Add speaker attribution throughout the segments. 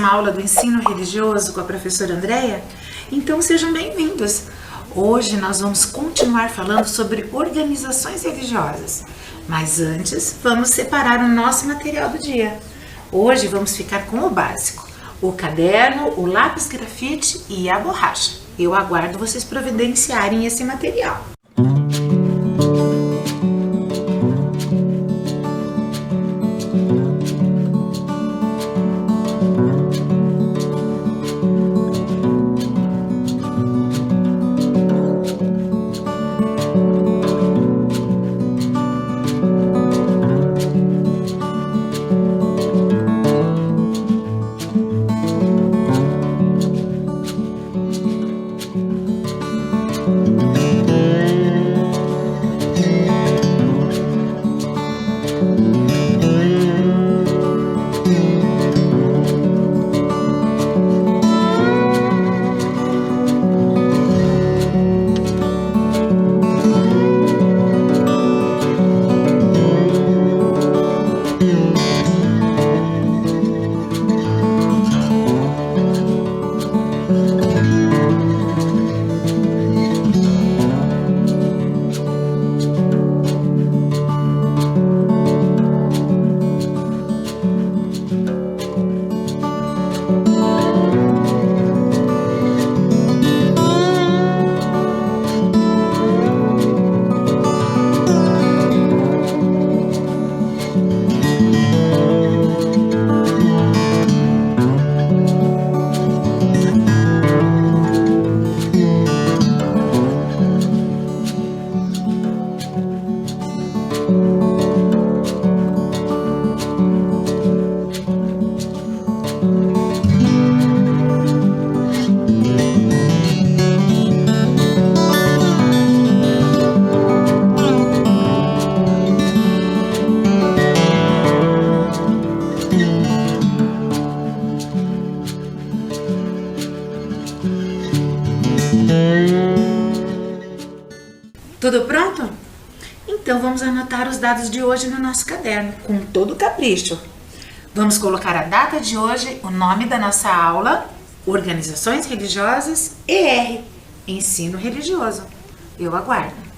Speaker 1: uma aula do ensino religioso com a professora Andréia? Então sejam bem-vindos! Hoje nós vamos continuar falando sobre organizações religiosas, mas antes vamos separar o nosso material do dia. Hoje vamos ficar com o básico, o caderno, o lápis grafite e a borracha. Eu aguardo vocês providenciarem esse material. Tudo pronto? Então vamos anotar os dados de hoje no nosso caderno, com todo o capricho. Vamos colocar a data de hoje, o nome da nossa aula, Organizações Religiosas, ER, Ensino Religioso. Eu aguardo.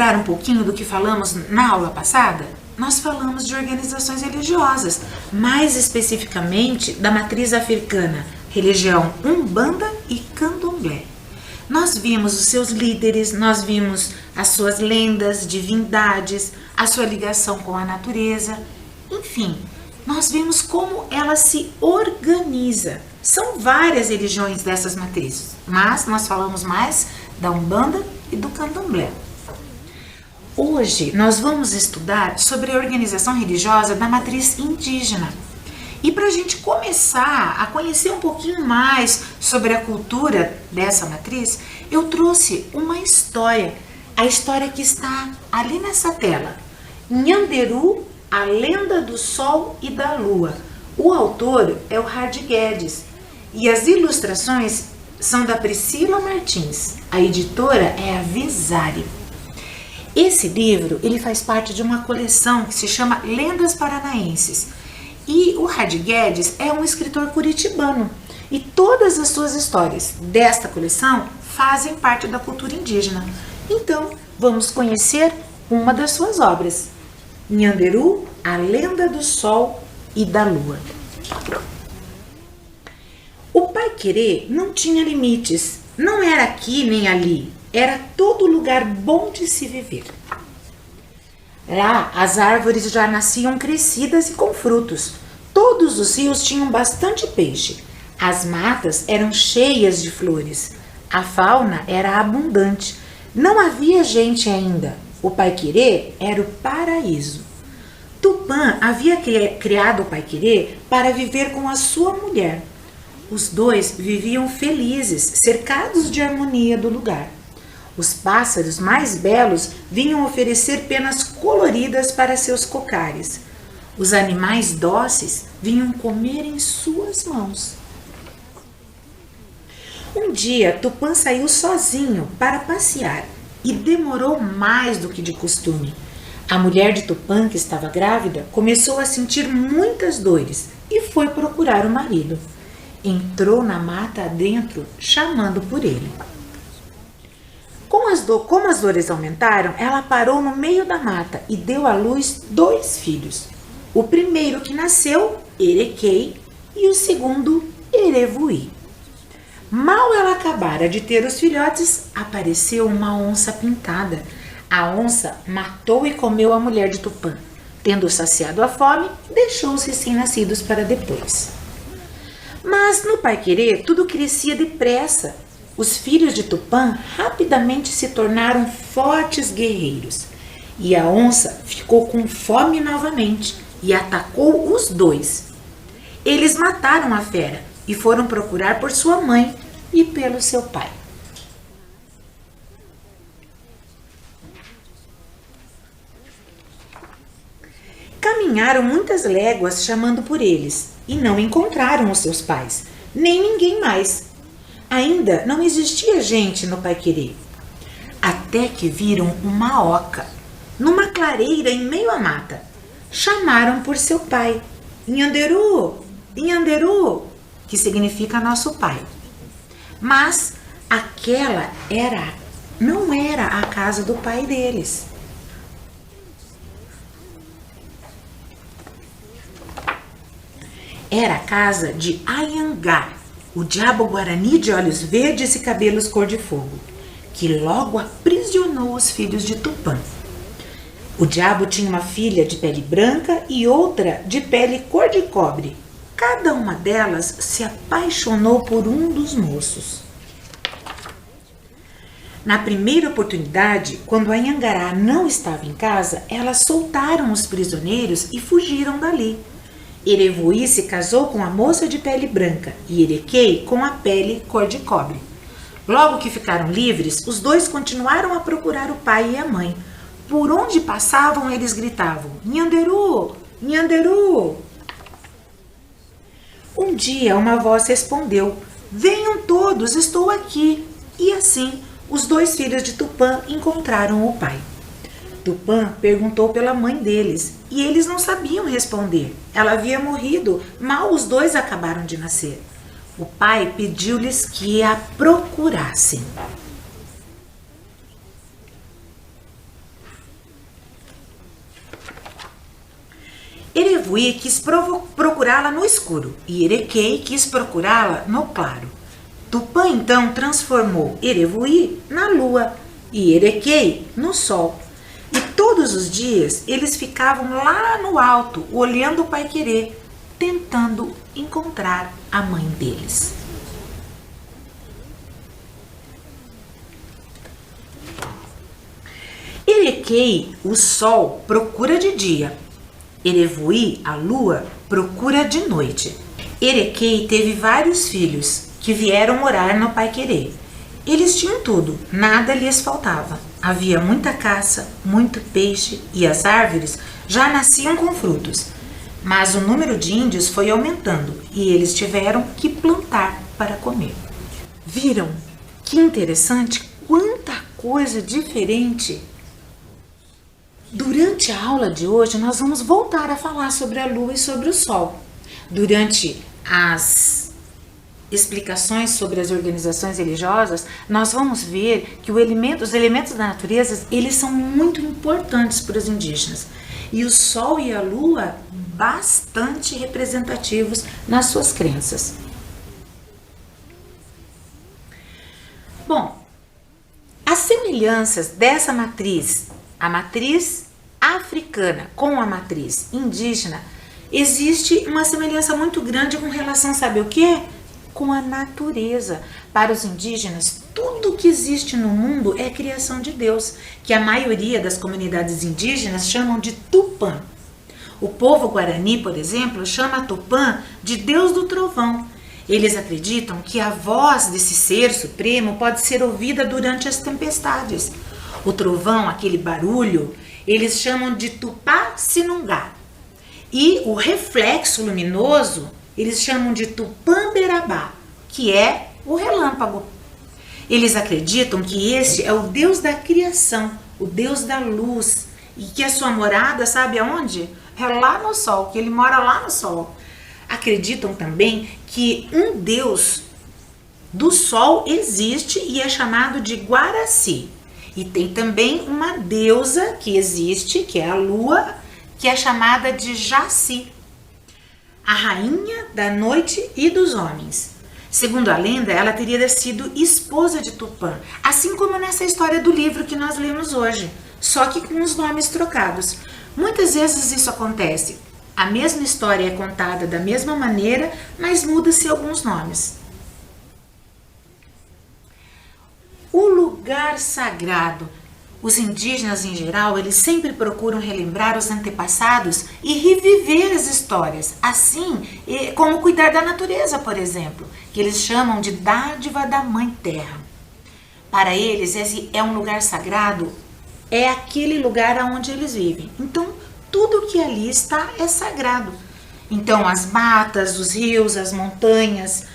Speaker 1: lembrar um pouquinho do que falamos na aula passada? nós falamos de organizações religiosas, mais especificamente da matriz africana, religião Umbanda e Candomblé. Nós vimos os seus líderes, nós vimos as suas lendas, divindades, a sua ligação com a natureza, enfim, nós vimos como ela se organiza. São várias religiões dessas matrizes, mas nós falamos mais da Umbanda e do Candomblé. Hoje nós vamos estudar sobre a organização religiosa da matriz indígena. E para a gente começar a conhecer um pouquinho mais sobre a cultura dessa matriz, eu trouxe uma história, a história que está ali nessa tela. Nhanderu, a lenda do sol e da lua. O autor é o Hard Guedes e as ilustrações são da Priscila Martins. A editora é a Visari. Esse livro ele faz parte de uma coleção que se chama Lendas Paranaenses. E o Hard Guedes é um escritor curitibano. E todas as suas histórias desta coleção fazem parte da cultura indígena. Então, vamos conhecer uma das suas obras. Nhanderu, a lenda do sol e da lua. O Pai-Querer não tinha limites. Não era aqui nem ali. Era todo lugar bom de se viver. Lá, as árvores já nasciam crescidas e com frutos. Todos os rios tinham bastante peixe. As matas eram cheias de flores. A fauna era abundante. Não havia gente ainda. O Pai-Querer era o paraíso. Tupã havia criado o Pai-Querer para viver com a sua mulher. Os dois viviam felizes, cercados de harmonia do lugar. Os pássaros mais belos vinham oferecer penas coloridas para seus cocares. Os animais dóceis vinham comer em suas mãos. Um dia, Tupã saiu sozinho para passear e demorou mais do que de costume. A mulher de Tupã, que estava grávida, começou a sentir muitas dores e foi procurar o marido. Entrou na mata adentro, chamando por ele. Como as dores aumentaram, ela parou no meio da mata e deu à luz 2 filhos. O primeiro que nasceu, Erequei, e o segundo, Erevuí. Mal ela acabara de ter os filhotes, apareceu uma onça pintada. A onça matou e comeu a mulher de Tupã. Tendo saciado a fome, deixou os recém-nascidos para depois. Mas no Pai-Querer tudo crescia depressa. Os filhos de Tupã rapidamente se tornaram fortes guerreiros. E a onça ficou com fome novamente e atacou os 2. Eles mataram a fera e foram procurar por sua mãe e pelo seu pai. Caminharam muitas léguas chamando por eles e não encontraram os seus pais, nem ninguém mais. Ainda não existia gente no Pai-Querer. Até que viram uma oca, numa clareira em meio à mata. Chamaram por seu pai, Nhanderu, Nhanderu, que significa nosso pai. Mas aquela não era a casa do pai deles. Era a casa de Anhangá, o diabo guarani de olhos verdes e cabelos cor-de-fogo, que logo aprisionou os filhos de Tupã. O diabo tinha uma filha de pele branca e outra de pele cor de cobre. Cada uma delas se apaixonou por um dos moços. Na primeira oportunidade, quando a Anhangará não estava em casa, elas soltaram os prisioneiros e fugiram dali. Erevuí se casou com a moça de pele branca e Erequei com a pele cor de cobre. Logo que ficaram livres, os 2 continuaram a procurar o pai e a mãe. Por onde passavam, eles gritavam: Nhanderu, Nhanderu! Um dia uma voz respondeu: Venham todos, estou aqui. E assim, os 2 filhos de Tupã encontraram o pai. Tupã perguntou pela mãe deles e eles não sabiam responder. Ela havia morrido, mal os 2 acabaram de nascer. O pai pediu-lhes que a procurassem. Erevuí quis procurá-la no escuro e Erequei quis procurá-la no claro. Tupã então transformou Erevuí na lua e Erequei no sol. E todos os dias eles ficavam lá no alto, olhando o Paiquerê, tentando encontrar a mãe deles. Erequei, o sol, procura de dia. Erevuí, a lua, procura de noite. Erequei teve vários filhos que vieram morar no Paiquerê. Eles tinham tudo, nada lhes faltava. Havia muita caça, muito peixe e as árvores já nasciam com frutos. Mas o número de índios foi aumentando e eles tiveram que plantar para comer. Viram? Que interessante, quanta coisa diferente! Durante a aula de hoje, nós vamos voltar a falar sobre a lua e sobre o sol. Durante as explicações sobre as organizações religiosas, nós vamos ver que os elementos da natureza, eles são muito importantes para os indígenas. E o sol e a lua, bastante representativos nas suas crenças. Bom, as semelhanças dessa matriz, a matriz africana com a matriz indígena, existe uma semelhança muito grande com relação, sabe o quê? Com a natureza. Para os indígenas, tudo que existe no mundo é criação de Deus, que a maioria das comunidades indígenas chamam de Tupã. O povo Guarani, por exemplo, chama Tupã de Deus do Trovão. Eles acreditam que a voz desse ser supremo pode ser ouvida durante as tempestades. O trovão, aquele barulho, eles chamam de Tupá-Sinungá. E o reflexo luminoso, eles chamam de Tupã-Berabá, que é o relâmpago. Eles acreditam que este é o Deus da criação, o Deus da luz, e que a sua morada, sabe aonde? É lá no sol, que ele mora lá no sol. Acreditam também que um Deus do sol existe e é chamado de Guaraci. E tem também uma deusa que existe, que é a lua, que é chamada de Jaci, a rainha da noite e dos homens. Segundo a lenda, ela teria sido esposa de Tupã, assim como nessa história do livro que nós lemos hoje, só que com os nomes trocados. Muitas vezes isso acontece. A mesma história é contada da mesma maneira, mas muda-se alguns nomes. O lugar sagrado. Os indígenas, em geral, eles sempre procuram relembrar os antepassados e reviver as histórias, assim como cuidar da natureza, por exemplo, que eles chamam de dádiva da Mãe Terra. Para eles, esse é um lugar sagrado, é aquele lugar onde eles vivem. Então, tudo que ali está é sagrado. Então, as matas, os rios, as montanhas,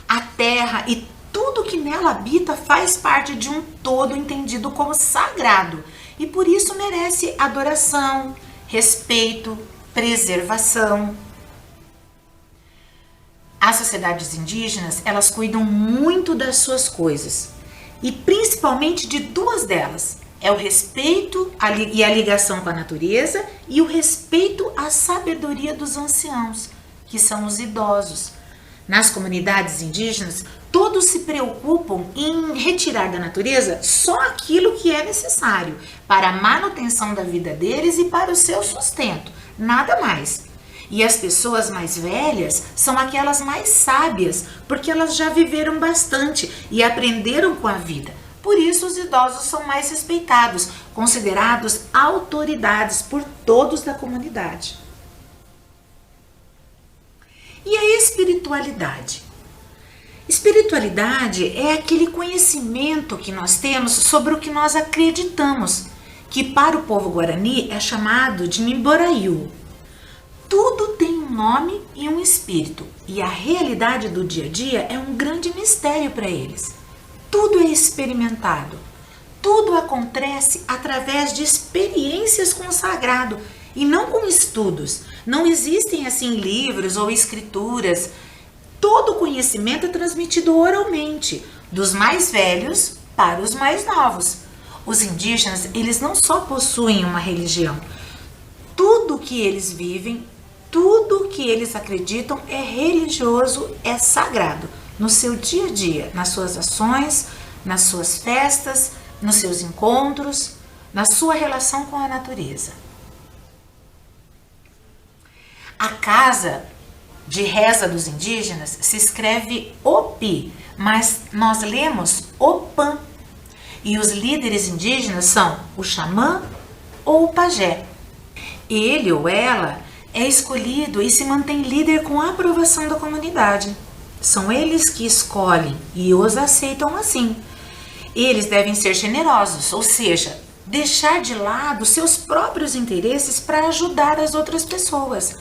Speaker 1: a terra e tudo que nela habita faz parte de um todo entendido como sagrado e por isso merece adoração, respeito, preservação. As sociedades indígenas, elas cuidam muito das suas coisas e principalmente de duas delas. É o respeito e a ligação com a natureza e o respeito à sabedoria dos anciãos, que são os idosos. Nas comunidades indígenas, todos se preocupam em retirar da natureza só aquilo que é necessário para a manutenção da vida deles e para o seu sustento, nada mais. E as pessoas mais velhas são aquelas mais sábias, porque elas já viveram bastante e aprenderam com a vida. Por isso os idosos são mais respeitados, considerados autoridades por todos da comunidade. E a espiritualidade? Espiritualidade é aquele conhecimento que nós temos sobre o que nós acreditamos, que para o povo Guarani é chamado de Mimboraiu. Tudo tem um nome e um espírito, e a realidade do dia a dia é um grande mistério para eles. Tudo é experimentado, tudo acontece através de experiências com o sagrado e não com estudos. Não existem assim livros ou escrituras. Todo conhecimento é transmitido oralmente, dos mais velhos para os mais novos. Os indígenas, eles não só possuem uma religião, tudo que eles vivem Tudo que eles acreditam é religioso, é sagrado. No seu dia a dia, nas suas ações, nas suas festas, nos seus encontros, na sua relação com a natureza. A casa de reza dos indígenas se escreve Opi, mas nós lemos Opã. E os líderes indígenas são o xamã ou o pajé. Ele ou ela é escolhido e se mantém líder com a aprovação da comunidade. São eles que escolhem e os aceitam assim. Eles devem ser generosos, ou seja, deixar de lado seus próprios interesses para ajudar as outras pessoas.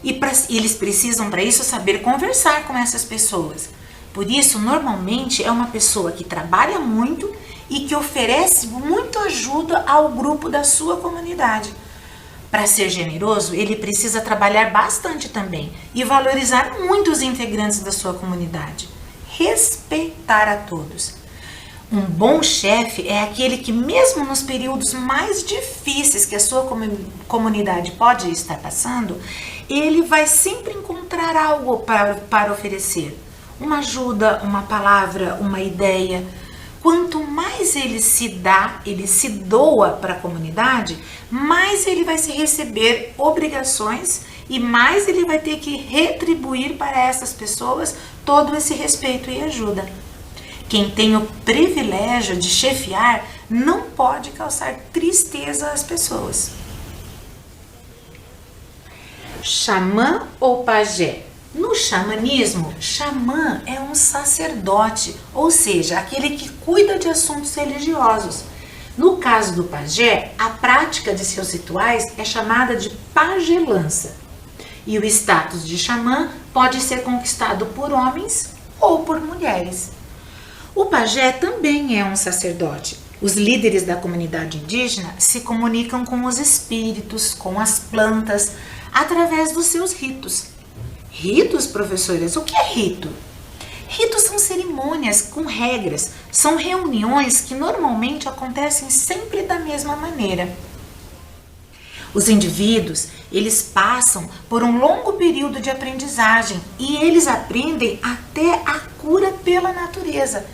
Speaker 1: E eles precisam, para isso, saber conversar com essas pessoas. Por isso, normalmente, é uma pessoa que trabalha muito e que oferece muita ajuda ao grupo da sua comunidade. Para ser generoso, ele precisa trabalhar bastante também e valorizar muito os integrantes da sua comunidade. Respeitar a todos. Um bom chefe é aquele que, mesmo nos períodos mais difíceis que a sua comunidade pode estar passando, ele vai sempre encontrar algo para oferecer. Uma ajuda, uma palavra, uma ideia. Quanto mais ele se dá, ele se doa para a comunidade, mais ele vai se receber obrigações e mais ele vai ter que retribuir para essas pessoas todo esse respeito e ajuda. Quem tem o privilégio de chefiar não pode causar tristeza às pessoas. Xamã ou pajé? No xamanismo, xamã é um sacerdote, ou seja, aquele que cuida de assuntos religiosos. No caso do pajé, a prática de seus rituais é chamada de pajelança. E o status de xamã pode ser conquistado por homens ou por mulheres. O pajé também é um sacerdote. Os líderes da comunidade indígena se comunicam com os espíritos, com as plantas, através dos seus ritos. Ritos, professores? O que é rito? Ritos são cerimônias com regras, são reuniões que normalmente acontecem sempre da mesma maneira. Os indivíduos, eles passam por um longo período de aprendizagem e eles aprendem até a cura pela natureza.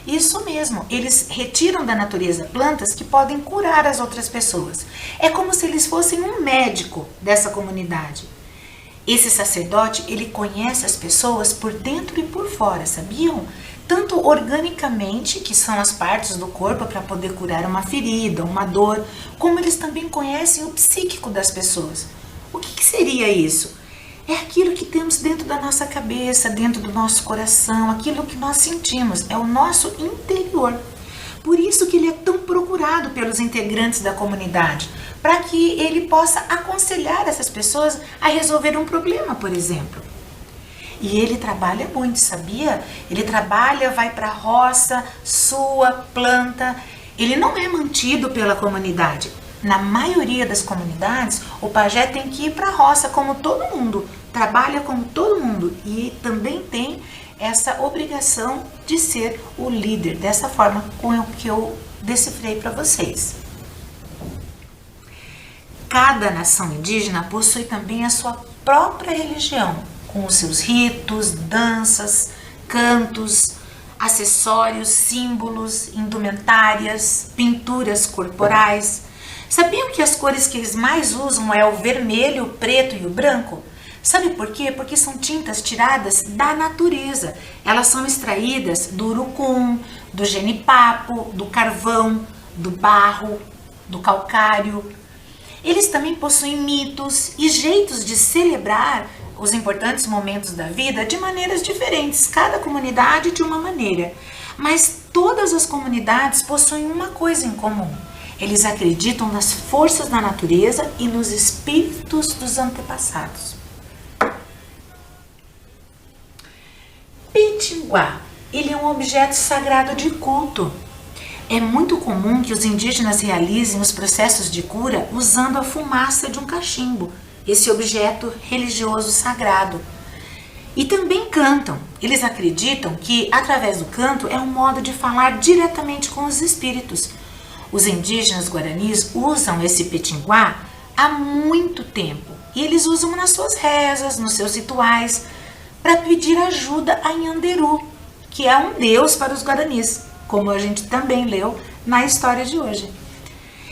Speaker 1: Isso mesmo, eles retiram da natureza plantas que podem curar as outras pessoas. É como se eles fossem um médico dessa comunidade. Esse sacerdote, ele conhece as pessoas por dentro e por fora, sabiam? Tanto organicamente, que são as partes do corpo para poder curar uma ferida, uma dor, como eles também conhecem o psíquico das pessoas. O que seria isso? É aquilo que temos dentro da nossa cabeça, dentro do nosso coração, aquilo que nós sentimos, é o nosso interior. Por isso que ele é tão procurado pelos integrantes da comunidade, para que ele possa aconselhar essas pessoas a resolver um problema, por exemplo. E ele trabalha muito, sabia? Ele trabalha, vai para a roça, sua, planta. Ele não é mantido pela comunidade. Na maioria das comunidades, o pajé tem que ir para a roça como todo mundo, trabalha como todo mundo e também tem essa obrigação de ser o líder, dessa forma com o que eu decifrei para vocês. Cada nação indígena possui também a sua própria religião, com os seus ritos, danças, cantos, acessórios, símbolos, indumentárias, pinturas corporais. Sabiam que as cores que eles mais usam é o vermelho, o preto e o branco? Sabe por quê? Porque são tintas tiradas da natureza. Elas são extraídas do urucum, do genipapo, do carvão, do barro, do calcário. Eles também possuem mitos e jeitos de celebrar os importantes momentos da vida de maneiras diferentes, cada comunidade de uma maneira. Mas todas as comunidades possuem uma coisa em comum. Eles acreditam nas forças da natureza e nos espíritos dos antepassados. Pitinguá, ele é um objeto sagrado de culto. É muito comum que os indígenas realizem os processos de cura usando a fumaça de um cachimbo, esse objeto religioso sagrado. E também cantam. Eles acreditam que, através do canto, é um modo de falar diretamente com os espíritos. Os indígenas guaranis usam esse pitinguá há muito tempo. e eles usam nas suas rezas, nos seus rituais, para pedir ajuda a Nhanderu, que é um deus para os guaranis, como a gente também leu na história de hoje.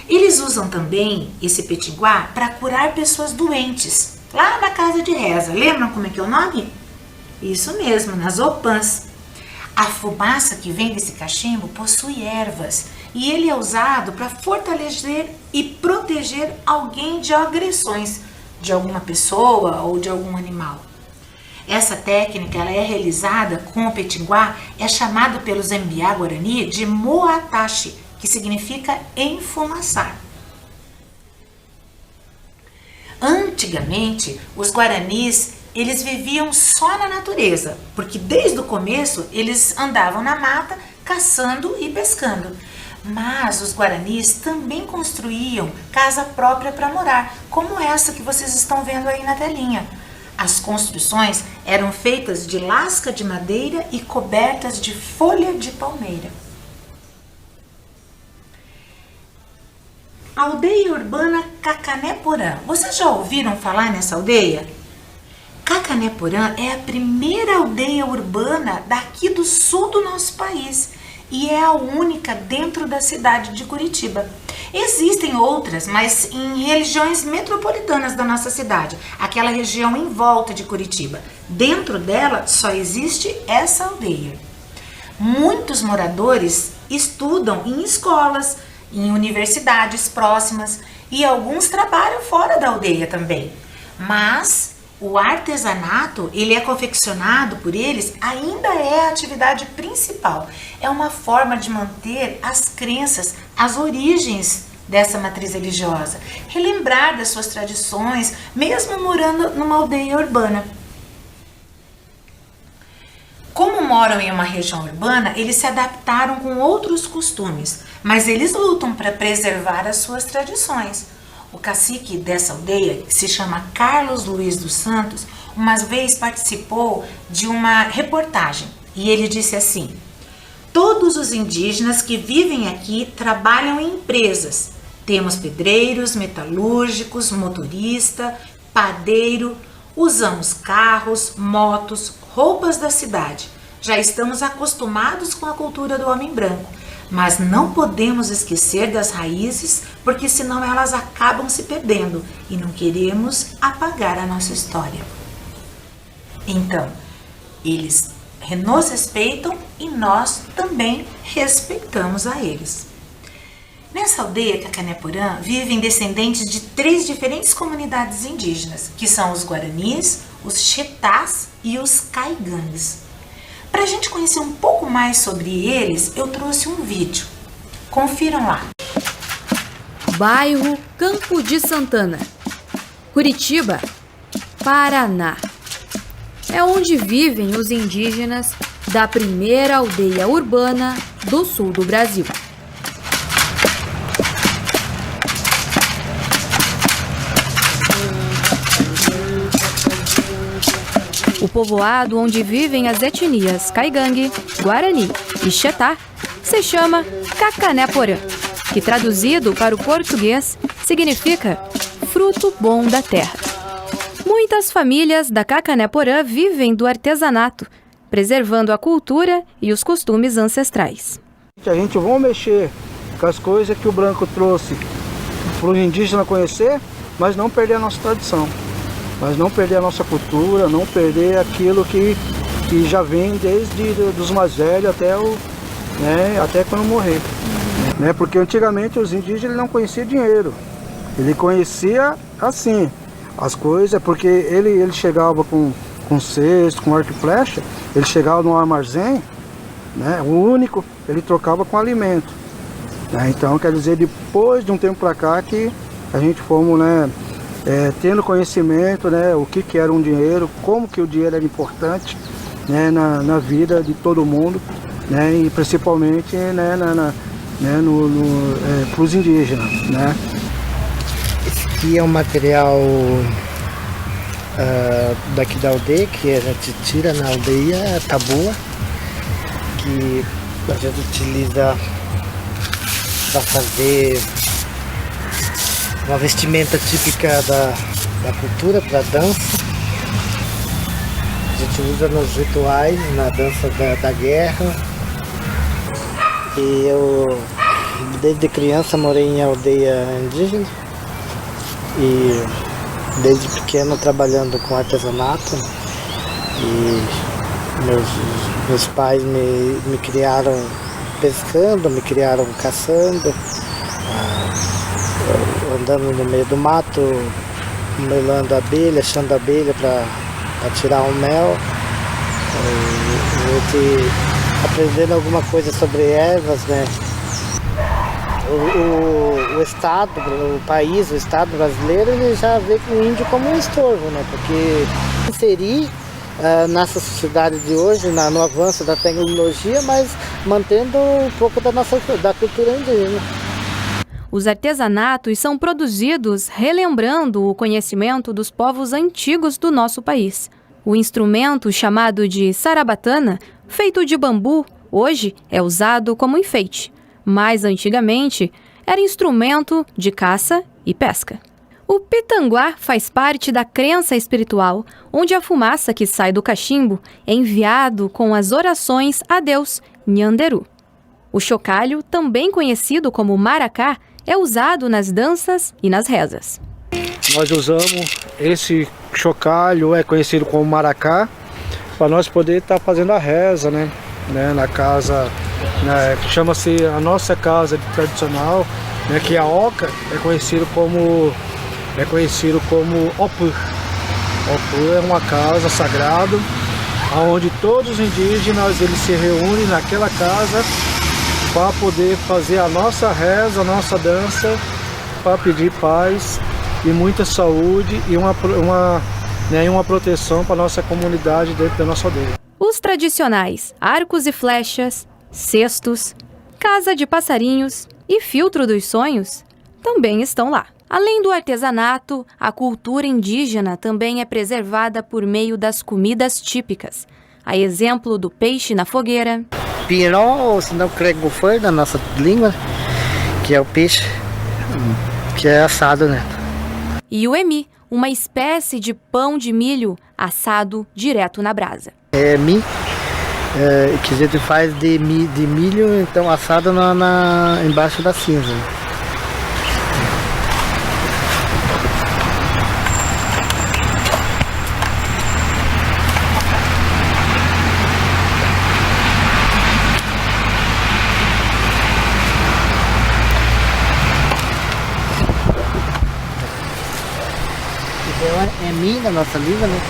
Speaker 1: Eles usam também esse petiguá para curar pessoas doentes, lá na casa de reza. Lembram como é que é o nome? Isso mesmo, nas opãs. A fumaça que vem desse cachimbo possui ervas e ele é usado para fortalecer e proteger alguém de agressões de alguma pessoa ou de algum animal. Essa técnica ela é realizada com o petiguá, é chamado pelos Embiá Guarani de moatashi, que significa enfumaçar. Antigamente, os guaranis, eles viviam só na natureza, porque desde o começo eles andavam na mata, caçando e pescando. Mas os guaranis também construíam casa própria para morar, como essa que vocês estão vendo aí na telinha. As construções eram feitas de lasca de madeira e cobertas de folha de palmeira. Aldeia urbana Cacané-Porã. Vocês já ouviram falar nessa aldeia? Cacané-Porã é a primeira aldeia urbana daqui do sul do nosso país e é a única dentro da cidade de Curitiba. Existem outras, mas em regiões metropolitanas da nossa cidade, aquela região em volta de Curitiba. Dentro dela só existe essa aldeia. Muitos moradores estudam em escolas, em universidades próximas e alguns trabalham fora da aldeia também. Mas o artesanato, ele é confeccionado por eles, ainda é a atividade principal. É uma forma de manter as crenças, as origens dessa matriz religiosa, relembrar das suas tradições, mesmo morando numa aldeia urbana. Como moram em uma região urbana, eles se adaptaram com outros costumes, mas eles lutam para preservar as suas tradições. O cacique dessa aldeia, que se chama Carlos Luiz dos Santos, uma vez participou de uma reportagem e ele disse assim: todos os indígenas que vivem aqui trabalham em empresas. Temos pedreiros, metalúrgicos, motorista, padeiro, usamos carros, motos, roupas da cidade. Já estamos acostumados com a cultura do homem branco, mas não podemos esquecer das raízes, porque senão elas acabam se perdendo e não queremos apagar a nossa história. Então, eles nos respeitam e nós também respeitamos a eles. Nessa aldeia Cacané-Porã vivem descendentes de 3 diferentes comunidades indígenas, que são os Guaranis, os Chetás e os Caigangues. Para a gente conhecer um pouco mais sobre eles, eu trouxe um vídeo. Confiram lá.
Speaker 2: Bairro Campo de Santana, Curitiba, Paraná. É onde vivem os indígenas da primeira aldeia urbana do sul do Brasil. O povoado onde vivem as etnias Caigangue, Guarani e Chetá se chama Cacané-Porã, que traduzido para o português significa fruto bom da terra. Muitas famílias da Cacané-Porã vivem do artesanato, preservando a cultura e os costumes ancestrais.
Speaker 3: A gente vai mexer com as coisas que o branco trouxe para o indígena conhecer, mas não perder a nossa tradição. Mas não perder a nossa cultura, não perder aquilo que já vem desde dos mais velhos até quando morrer. Porque antigamente os indígenas não conheciam dinheiro. Ele conhecia assim as coisas, porque ele chegava com cesto, com arco e flecha, ele chegava no armazém, o único, ele trocava com alimento. Então quer dizer, depois de um tempo para cá que a gente fomos tendo conhecimento, o que era um dinheiro, como que o dinheiro era importante na vida de todo mundo, e principalmente para os indígenas.
Speaker 4: Esse aqui é um material daqui da aldeia, que a gente tira na aldeia, a tabua, que a gente utiliza para fazer uma vestimenta típica da cultura para a dança. A gente usa nos rituais, na dança da guerra. E eu, desde criança, morei em aldeia indígena. E desde pequeno trabalhando com artesanato. E meus pais me criaram pescando, me criaram caçando, andando no meio do mato, melando abelha, achando abelha para tirar o mel. Aprendendo alguma coisa sobre ervas, né? O Estado, o país, o Estado brasileiro, ele já vê o índio como um estorvo, né? Porque inserir nessa sociedade de hoje, no avanço da tecnologia, mas mantendo um pouco da cultura indígena.
Speaker 2: Os artesanatos são produzidos relembrando o conhecimento dos povos antigos do nosso país. O instrumento chamado de sarabatana, feito de bambu, hoje é usado como enfeite, mas antigamente era instrumento de caça e pesca. O pitanguá faz parte da crença espiritual, onde a fumaça que sai do cachimbo é enviado com as orações a Deus Nhanderu. O chocalho, também conhecido como maracá, é usado nas danças e nas rezas.
Speaker 3: Nós usamos esse chocalho, é conhecido como maracá, para nós poder estar fazendo a reza, né? Na casa, né, que chama-se a nossa casa tradicional, né, que a oca é conhecido como Opu. Opu é uma casa sagrada, onde todos os indígenas eles se reúnem naquela casa para poder fazer a nossa reza, a nossa dança, para pedir paz e muita saúde e uma proteção para a nossa comunidade dentro da nossa aldeia.
Speaker 2: Os tradicionais arcos e flechas, cestos, casa de passarinhos e filtro dos sonhos também estão lá. Além do artesanato, a cultura indígena também é preservada por meio das comidas típicas. A exemplo do peixe na fogueira.
Speaker 4: Pirão, ou se não cregufã na nossa língua, que é o peixe que é assado, né?
Speaker 2: E o emi, uma espécie de pão de milho assado direto na brasa.
Speaker 4: É mi, que a gente faz de milho, então assado embaixo da cinza. É mi na nossa língua, né?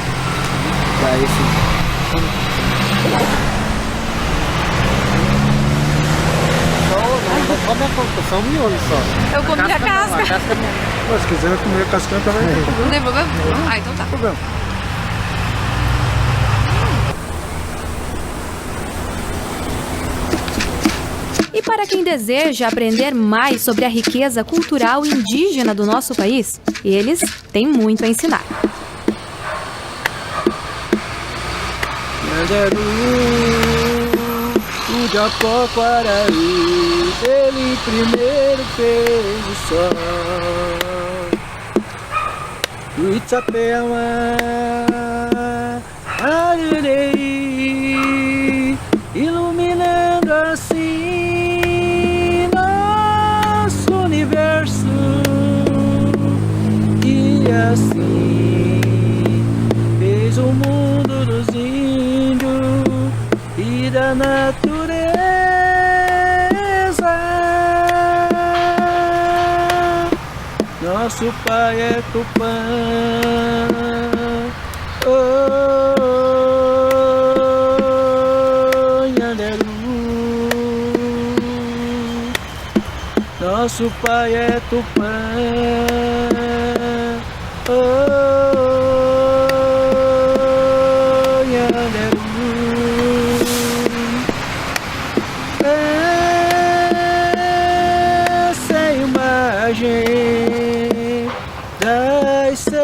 Speaker 4: Daí não come a casca, só o miolo só.
Speaker 2: Eu comi a casca.
Speaker 3: Se quiser comer a casca também, não tem problema.
Speaker 2: Não tem problema? Ah, então tá.
Speaker 3: Problema.
Speaker 2: E para quem deseja aprender mais sobre a riqueza cultural indígena do nosso país, eles têm muito a ensinar.
Speaker 3: O Japoquaraí, ele primeiro fez o sol. O Itapema, Arurei, iluminando assim nosso universo. E assim fez o mundo dos índios e da natureza. Nosso pai é Tupã. Nhanderu. Nosso pai é Tupã. Essa imagem das selvas,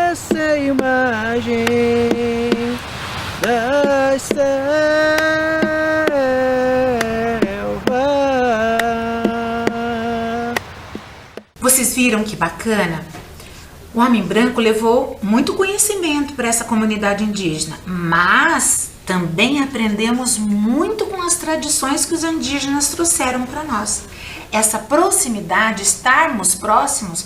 Speaker 3: essa imagem das selvas.
Speaker 1: viram que bacana? O homem branco levou muito conhecimento para essa comunidade indígena, mas também aprendemos muito com as tradições que os indígenas trouxeram para nós. Essa proximidade, estarmos próximos,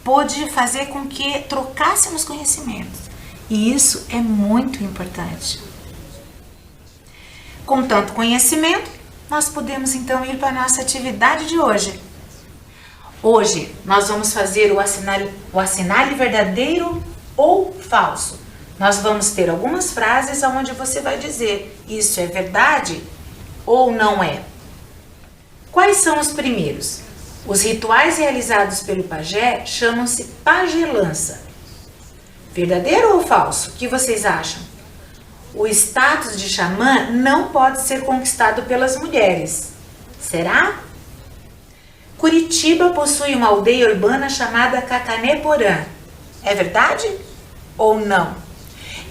Speaker 1: pôde fazer com que trocássemos conhecimentos. E isso é muito importante. Com tanto conhecimento, nós podemos então ir para a nossa atividade de hoje. Hoje nós vamos fazer o assinale verdadeiro ou falso. Nós vamos ter algumas frases onde você vai dizer isso é verdade ou não é. Quais são os primeiros? Os rituais realizados pelo pajé chamam-se pajelança. Verdadeiro ou falso? O que vocês acham? O status de xamã não pode ser conquistado pelas mulheres. Será? Curitiba possui uma aldeia urbana chamada Cacané-Porã. É verdade ou não?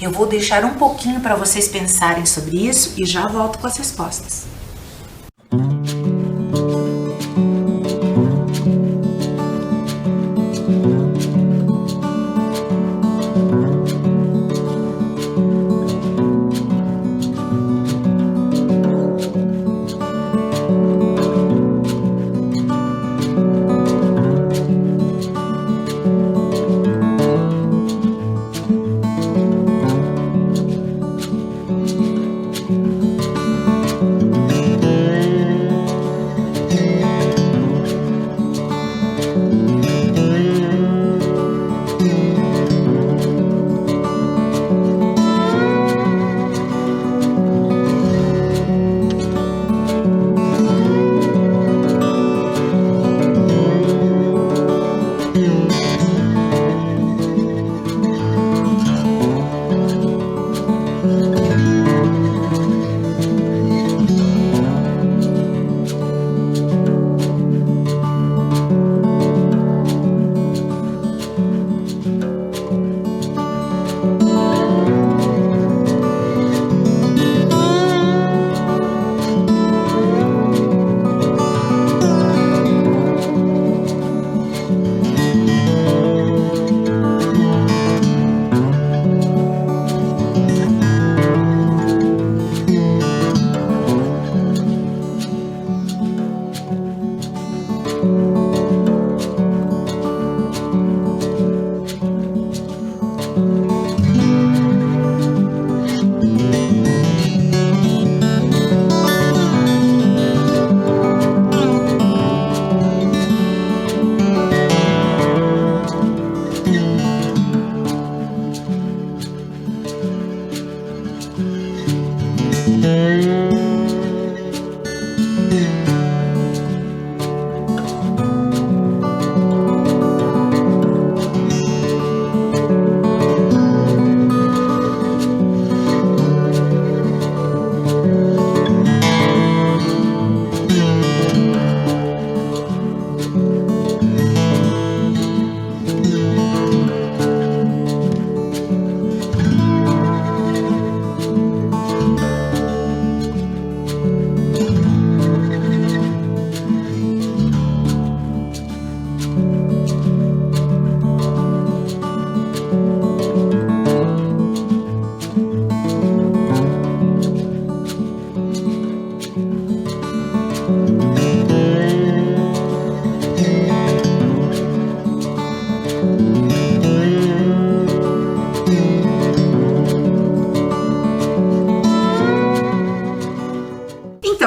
Speaker 1: Eu vou deixar um pouquinho para vocês pensarem sobre isso e já volto com as respostas.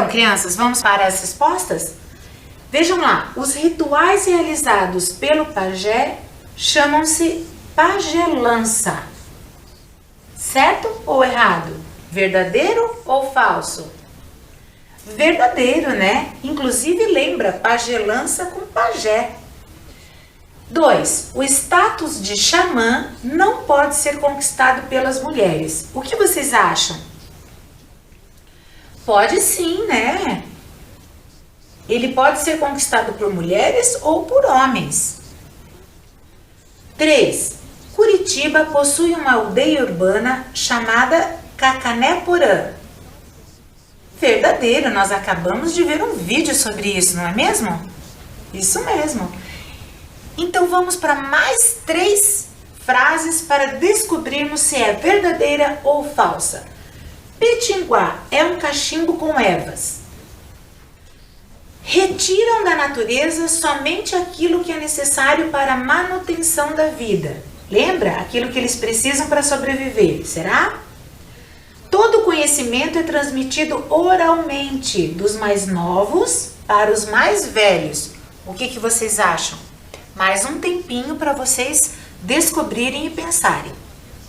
Speaker 1: Crianças, vamos para as respostas? Vejam lá, os rituais realizados pelo pajé chamam-se pajelança. Certo ou errado? Verdadeiro ou falso? Verdadeiro, né? Inclusive lembra pajelança com pajé. 2. O status de xamã não pode ser conquistado pelas mulheres. O que vocês acham? Pode sim, né? Ele pode ser conquistado por mulheres ou por homens. 3. Curitiba possui uma aldeia urbana chamada Cacané-Porã. Verdadeiro, nós acabamos de ver um vídeo sobre isso, não é mesmo? Isso mesmo. Então vamos para mais 3 frases para descobrirmos se é verdadeira ou falsa. Pitinguá é um cachimbo com ervas. Retiram da natureza somente aquilo que é necessário para a manutenção da vida. Lembra? Aquilo que eles precisam para sobreviver. Será? Todo conhecimento é transmitido oralmente, dos mais novos para os mais velhos. O que vocês acham? Mais um tempinho para vocês descobrirem e pensarem.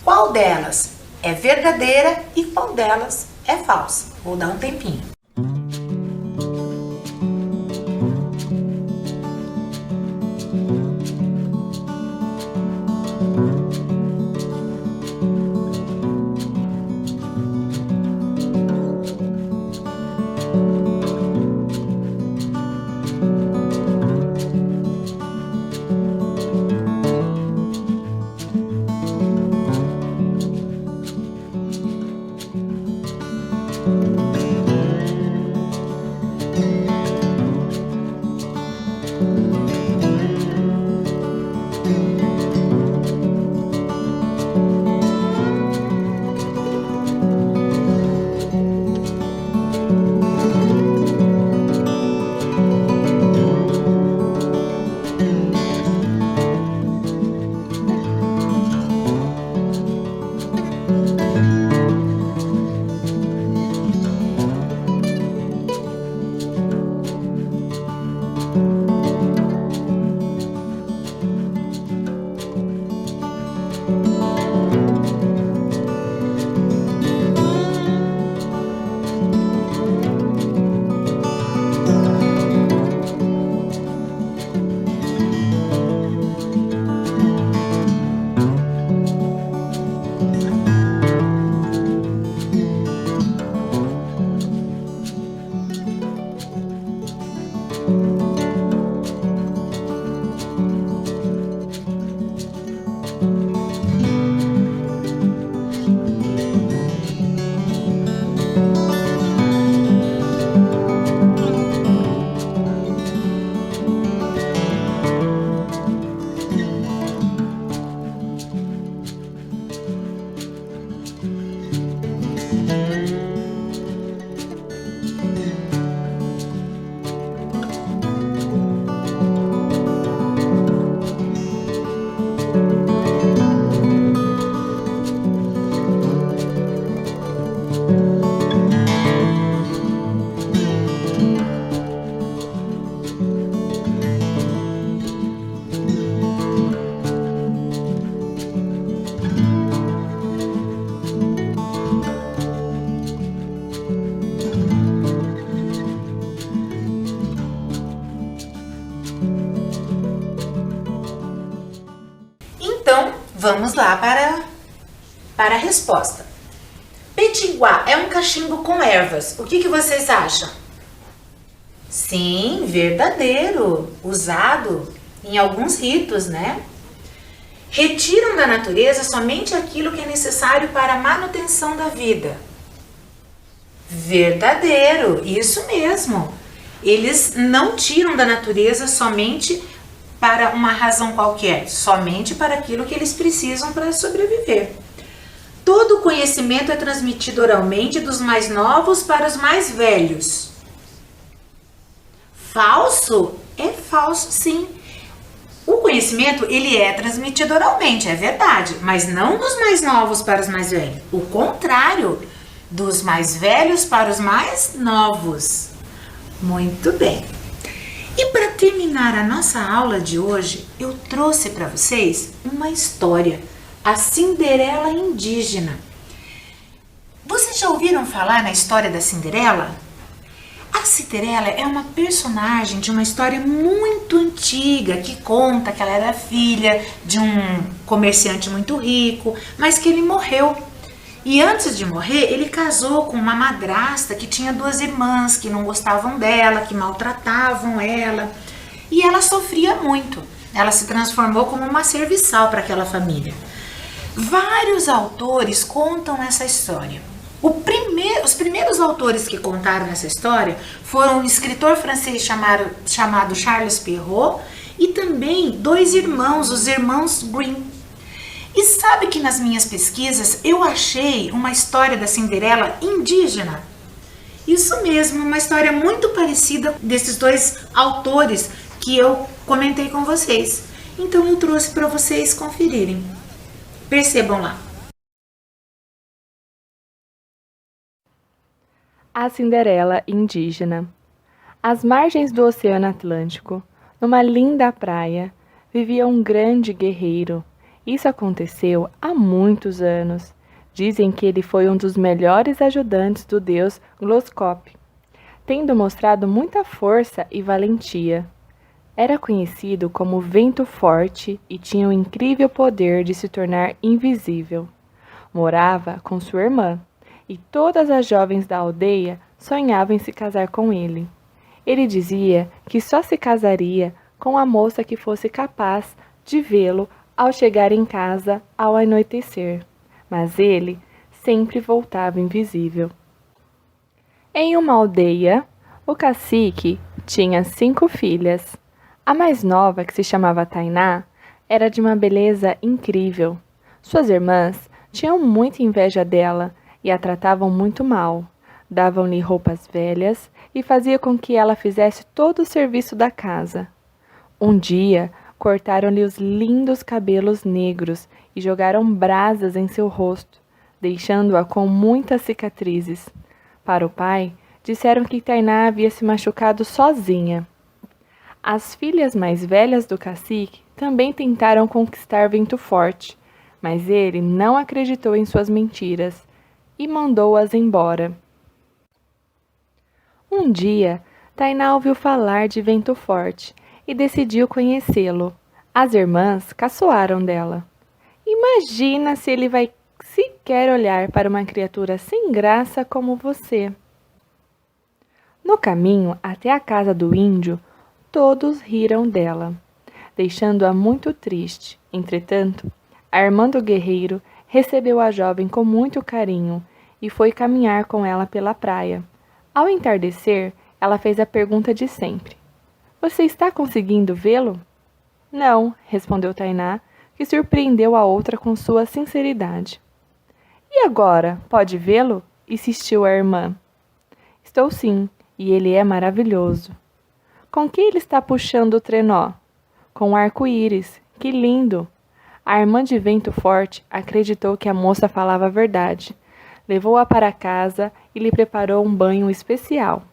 Speaker 1: Qual delas é verdadeira e qual delas é falsa? Vou dar um tempinho. Vamos lá para a resposta. Pitinguá é um cachimbo com ervas. O que vocês acham? Sim, verdadeiro, usado em alguns ritos, né? Retiram da natureza somente aquilo que é necessário para a manutenção da vida. Verdadeiro, isso mesmo. Eles não tiram da natureza somente para uma razão qualquer, somente para aquilo que eles precisam para sobreviver. Todo conhecimento é transmitido oralmente dos mais novos para os mais velhos. Falso? É falso, sim. O conhecimento, ele é transmitido oralmente, é verdade, mas não dos mais novos para os mais velhos. O contrário, dos mais velhos para os mais novos. Muito bem. E para terminar a nossa aula de hoje, eu trouxe para vocês uma história, a Cinderela Indígena. Vocês já ouviram falar na história da Cinderela? A Cinderela é uma personagem de uma história muito antiga que conta que ela era filha de um comerciante muito rico, mas que ele morreu. E antes de morrer, ele casou com uma madrasta que tinha 2 irmãs que não gostavam dela, que maltratavam ela. E ela sofria muito. Ela se transformou como uma serviçal para aquela família. Vários autores contam essa história. Os primeiros autores que contaram essa história foram um escritor francês chamado Charles Perrault e também 2 irmãos, os irmãos Grimm. E sabe que nas minhas pesquisas eu achei uma história da Cinderela indígena? Isso mesmo, uma história muito parecida desses 2 autores que eu comentei com vocês. Então eu trouxe para vocês conferirem. Percebam lá.
Speaker 5: A Cinderela indígena. Às margens do Oceano Atlântico, numa linda praia, vivia um grande guerreiro. Isso aconteceu há muitos anos. Dizem que ele foi um dos melhores ajudantes do deus Gloscop, tendo mostrado muita força e valentia. Era conhecido como Vento Forte e tinha o incrível poder de se tornar invisível. Morava com sua irmã, e todas as jovens da aldeia sonhavam em se casar com ele. Ele dizia que só se casaria com a moça que fosse capaz de vê-lo ao chegar em casa ao anoitecer, mas ele sempre voltava invisível. Em uma aldeia, o cacique tinha 5 filhas. A mais nova, que se chamava Tainá, era de uma beleza incrível. Suas irmãs tinham muita inveja dela e a tratavam muito mal. Davam-lhe roupas velhas e faziam com que ela fizesse todo o serviço da casa. Um dia, cortaram-lhe os lindos cabelos negros e jogaram brasas em seu rosto, deixando-a com muitas cicatrizes. Para o pai, disseram que Tainá havia se machucado sozinha. As filhas mais velhas do cacique também tentaram conquistar Vento Forte, mas ele não acreditou em suas mentiras e mandou-as embora. Um dia, Tainá ouviu falar de Vento Forte e decidiu conhecê-lo. As irmãs caçoaram dela. Imagina se ele vai sequer olhar para uma criatura sem graça como você. No caminho até a casa do índio, todos riram dela, deixando-a muito triste. Entretanto, a irmã do guerreiro recebeu a jovem com muito carinho e foi caminhar com ela pela praia. Ao entardecer, ela fez a pergunta de sempre. Você está conseguindo vê-lo? Não, respondeu Tainá, que surpreendeu a outra com sua sinceridade. E agora, pode vê-lo? Insistiu a irmã. Estou sim, e ele é maravilhoso. Com que ele está puxando o trenó? Com um arco-íris. Que lindo! A irmã de Vento Forte acreditou que a moça falava a verdade. Levou-a para casa e lhe preparou um banho especial.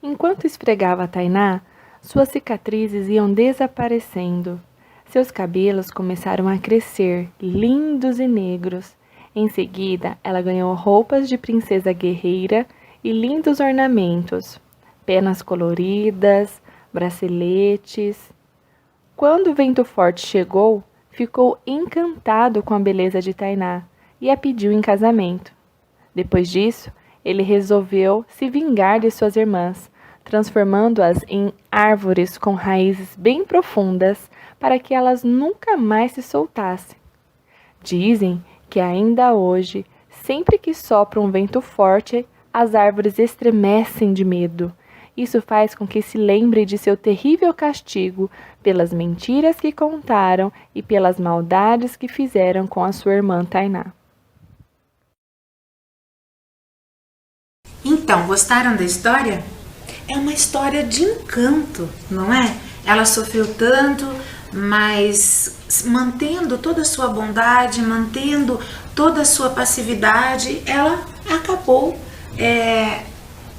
Speaker 5: Enquanto esfregava a Tainá, suas cicatrizes iam desaparecendo. Seus cabelos começaram a crescer, lindos e negros. Em seguida, ela ganhou roupas de princesa guerreira e lindos ornamentos, penas coloridas, braceletes. Quando o Vento Forte chegou, ficou encantado com a beleza de Tainá e a pediu em casamento. Depois disso, ele resolveu se vingar de suas irmãs, transformando-as em árvores com raízes bem profundas para que elas nunca mais se soltassem. Dizem que ainda hoje, sempre que sopra um vento forte, as árvores estremecem de medo. Isso faz com que se lembre de seu terrível castigo pelas mentiras que contaram e pelas maldades que fizeram com a sua irmã Tainá.
Speaker 1: Então, gostaram da história? É uma história de encanto, não é? Ela sofreu tanto, mas mantendo toda a sua bondade, mantendo toda a sua passividade, ela acabou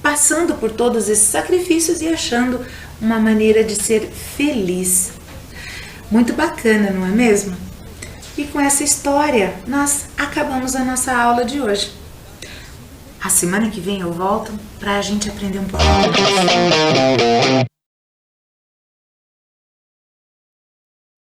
Speaker 1: passando por todos esses sacrifícios e achando uma maneira de ser feliz. Muito bacana, não é mesmo? E com essa história, nós acabamos a nossa aula de hoje. A semana que vem eu volto para a gente aprender um pouco mais.